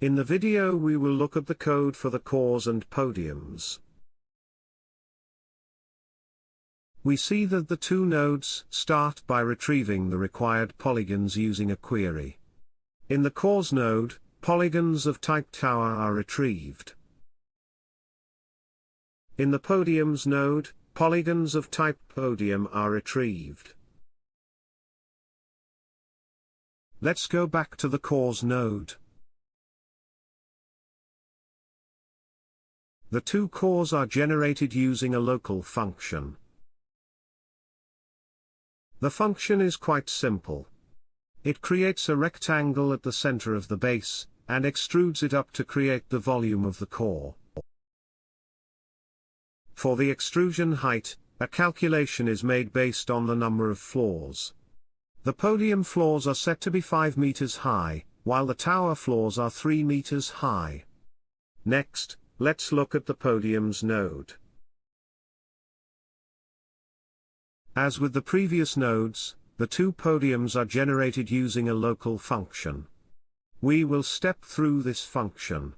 In the video we will look at the code for the cores and podiums. We see that the two nodes start by retrieving the required polygons using a query. In the cores node, polygons of type tower are retrieved. In the podiums node, polygons of type podium are retrieved. Let's go back to the cores node. The two cores are generated using a local function. The function is quite simple. It creates a rectangle at the center of the base, and extrudes it up to create the volume of the core. For the extrusion height, a calculation is made based on the number of floors. The podium floors are set to be 5 meters high, while the tower floors are 3 meters high. Next, let's look at the podiums node. As with the previous nodes, the two podiums are generated using a local function. We will step through this function.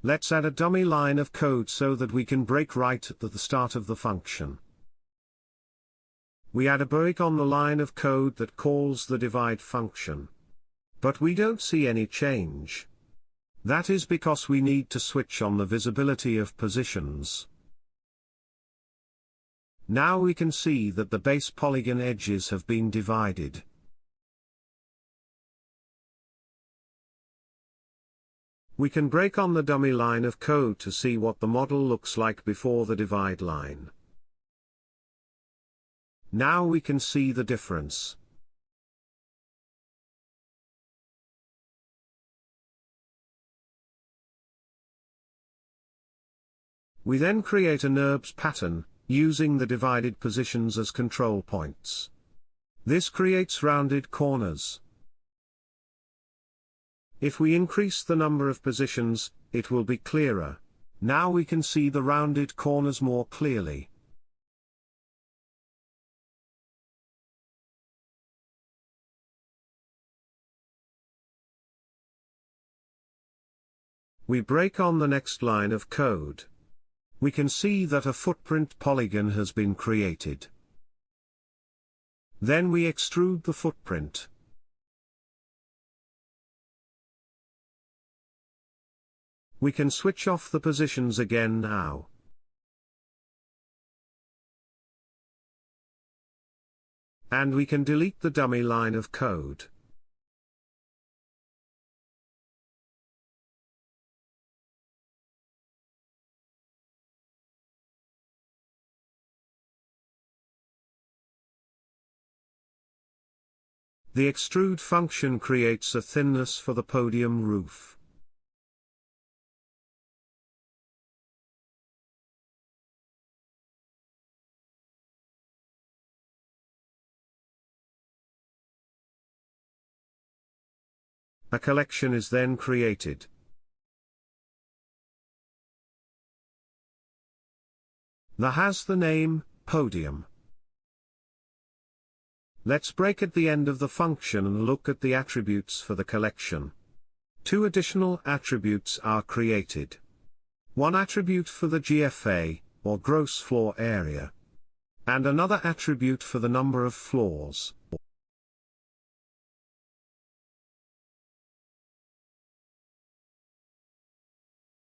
Let's add a dummy line of code so that we can break right at the start of the function. We add a break on the line of code that calls the divide function. But we don't see any change. That is because we need to switch on the visibility of positions. Now we can see that the base polygon edges have been divided. We can break on the dummy line of code to see what the model looks like before the divide line. Now we can see the difference. We then create a NURBS pattern, using the divided positions as control points. This creates rounded corners. If we increase the number of positions, it will be clearer. Now we can see the rounded corners more clearly. We break on the next line of code. We can see that a footprint polygon has been created. Then we extrude the footprint. We can switch off the positions again now. And we can delete the dummy line of code. The extrude function creates a thinness for the podium roof. A collection is then created. That has the name, podium. Let's break at the end of the function and look at the attributes for the collection. Two additional attributes are created. One attribute for the GFA, or gross floor area, and another attribute for the number of floors.